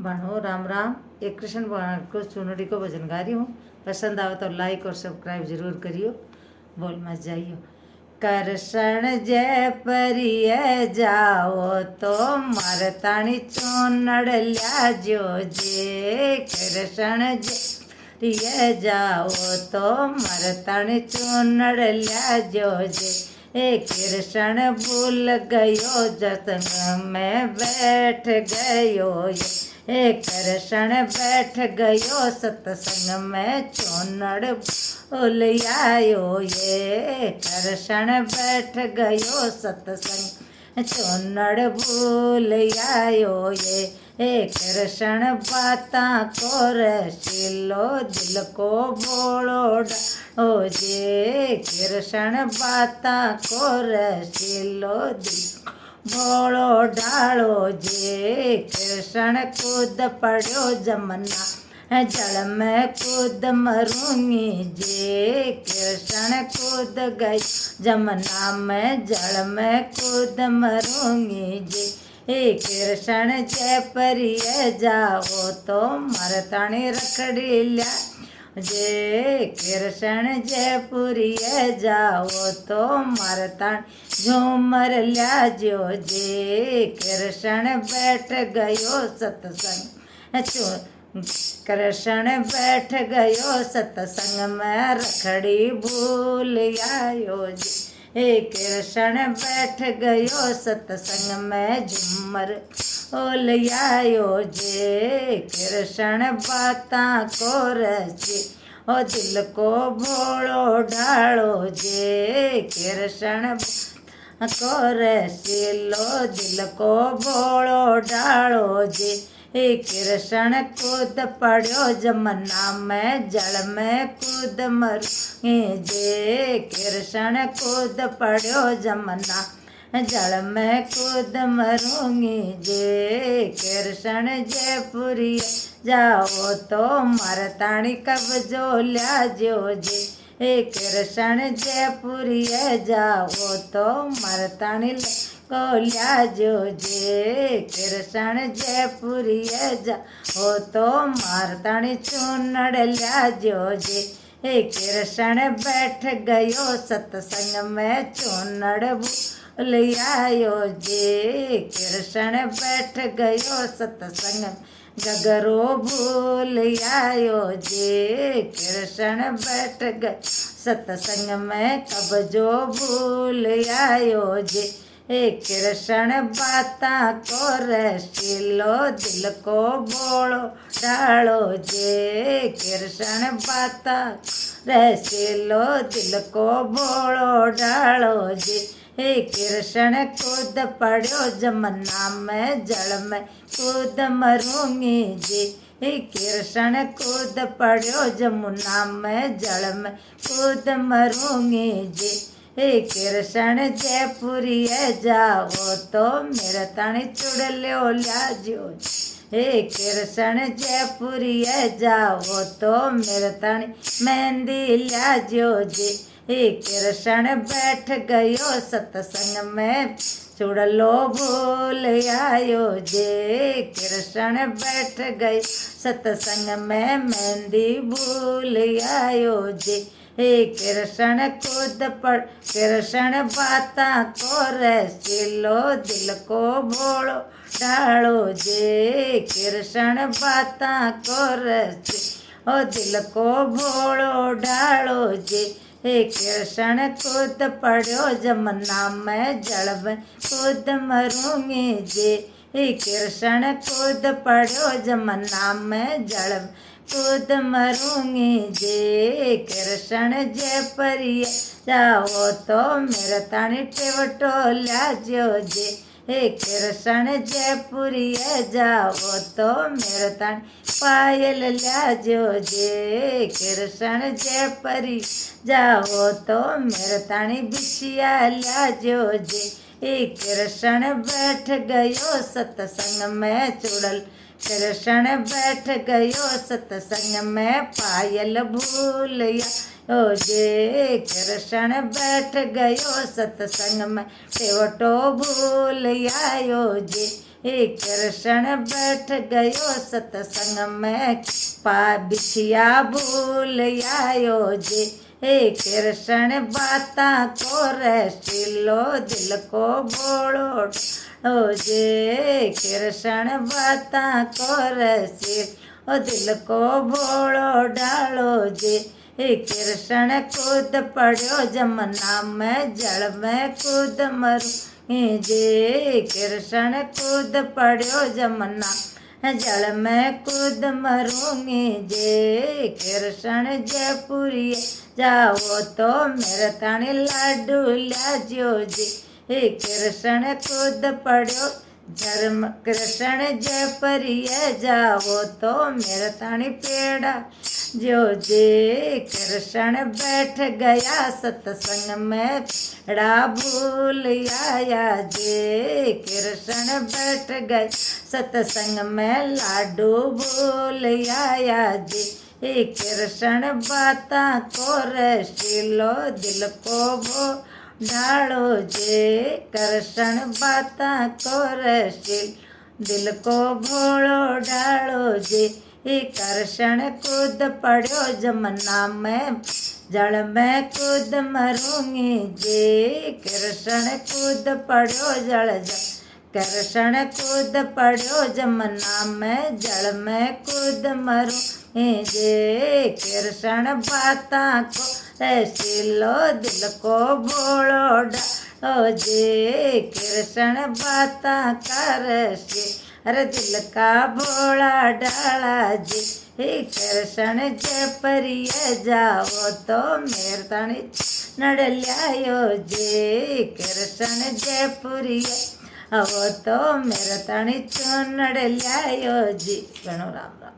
भाणो राम राम। एक कृष्ण भगवान को चुनरी को भजन गा रही हूँ। पसंद आवे तो लाइक और सब्सक्राइब जरूर करियो। बोल मत जाइयो। करशन जय परिय जाओ तो मरतानी चोनड़ ल्याजो जे। करशन जय परिय जाओ तो मरतानी चोनड़ ल्याजो जे। कृष्ण भूल गयो जतन में बैठ गयो ये। कृष्ण बैठ गयो सत्संग में चोनड़ भूल आयो ये। कृष्ण बैठ गयो सत्संग चोनड़ भूल आयो ये। कृष्ण बाता को रसीलो दिल को बोलो डालो जे। कृष्ण बाता को रसीलो दिल बोलो डालो जे। कृष्ण कूद पड़ो जमुना जल में कूद मरूंगी जे। कृष्ण कूद गई जमुना में जल में कूद मरूंगी जे। कृष्ण जय परिय जाओ तो मरतानी रखड़ी ल्या जे। कृष्ण जयपुरिय जाओ तो मरतान झूमर ल्याजो जे। कृष्ण बैठ गयो सत्संग कृष्ण बैठ गयो सत्संग में रखड़ी भूल आयो जे। कृष्ण बैठ गयो सत्संग में झूमर बोल आयो जे। कृष्ण बाता को रचे ओ दिल को भोलो ढालो जे। कृष्ण को रसीलो दिल को भोलो ढालो जे। कृष्ण कूद पड़ो जमुना में जल में कूद मरूंगी जे। कृष्ण कूद पड़ो जमुना जल में कूद मरूंगी जे। कृष्ण जयपुरी जाओ तो मरतानी कब्जो ल्याजो जे। कृष्ण जयपुरी जाओ तो मरतानी को ल्याजो जे। कृष्ण जयपुरी जाओ तो मरतानी चूनड़ ल्याजो जे। कृष्ण बैठ गयो सत्संग में चूनड़ भूल आयो जे। कृष्ण बैठ गयो सत्संग गगरो भूल आयो जे। कृष्ण बैठ गए सत्संग में कब्जो भूल आयो जे। कृष्ण बाता को रसीलो दिल को बोलो डालो जे। कृष्ण बाता रसीलो दिल को बोलो डालो जे। कृष्ण कूद पड़ो जमुना में जल में कूद मरूंगी जे। कृष्ण कूद पड़ो जमुना में जल में कूद मरूंगी जे। कृष्ण जयपुरी जाओ तो मेरा तानी चुड़लो ल्याजो। कृष्ण जयपुरी जाओ तो मेरा तानी मेहंदी ल्याजो जे। कृष्ण बैठ गयो सत्संग में चुड़लो भूल आयो जे। कृष्ण बैठ गए सत्संग में मेहंदी भूल आयो जे। कृष्ण कूद पड़ कृष्ण बाता को रसीलो दिल को भोलो डालो जे। कृष्ण बाता को रसीलो दिल को भोलो डालो जे। कृष्ण कूद पड़ो जमुना में जल में कूद मरूंगी जे। कृष्ण कूद पड़ो जमुना में जल में कूद मरूंगी जे। कृष्ण जयपुरी जाओ तो मेरा तानी टेवटो ल्याजो जे। कृष्ण जयपुरी जाओ तो मेरा तानी पायल ल्याजो जे। कृष्ण जयपुरी जाओ तो मेरा तानी बिछिया ल्याजो जे। कृष्ण बैठ गयो सत्संग में चुड़ल कृष्ण बैठ गयो सत्संग में पायल भूल आयो जे। कृष्ण बैठ गयो सत्संग में टेवटो भूल आयो जे। हे कृष्ण बैठ गयो सतसंग में पा बिछिया भूल आयो जे। हे कृष्ण बाता को रसिलो दिल को बोलो ओ जे। कृष्ण बाता को रसिलो दिल को भोलो डालो जे। हे कृष्ण कूद पड़ो जमुना में जल में कूद मरू जे। कृष्ण कूद पड़ो जमुना जल में कूद मरूंगी जे। कृष्ण जयपुरी जाओ तो मेरे तानी लाडू लाजो जी। हे कृष्ण कूद पड़ो धर्म कृष्ण जयपुरी जाओ तो मेरे तानी पेड़ा जो जे। कृष्ण बैठ गया सत्संग में पेड़ा भूल आया जे। कृष्ण बैठ गए सत्संग में लाडू भूल आया जे। हे कृष्ण बाता को रसिलो दिल को भो डालो जे। कृष्ण बाता को रसिलो दिल को भोलो डालो जे। हे कृष्ण कूद पड़ो जमुना में जल में कूद मरूंगी जे। कृष्ण कूद पड़ो जल कृष्ण कूद पड़ो जमुना में जल में कूद मरूंगी जे। कृष्ण बाता को रसिलो दिल को भोलो डालो जे। कृष्ण बाता का रसिलो अरे दिल का भोला डाला जी। हे कृष्ण जयपुरी जाओ तो मेरे तानी नड़ लियायो जे। कृष्ण जयपुरी आवो तो मेरे तानी चुनड़ लियायो जी। गणो राम राम।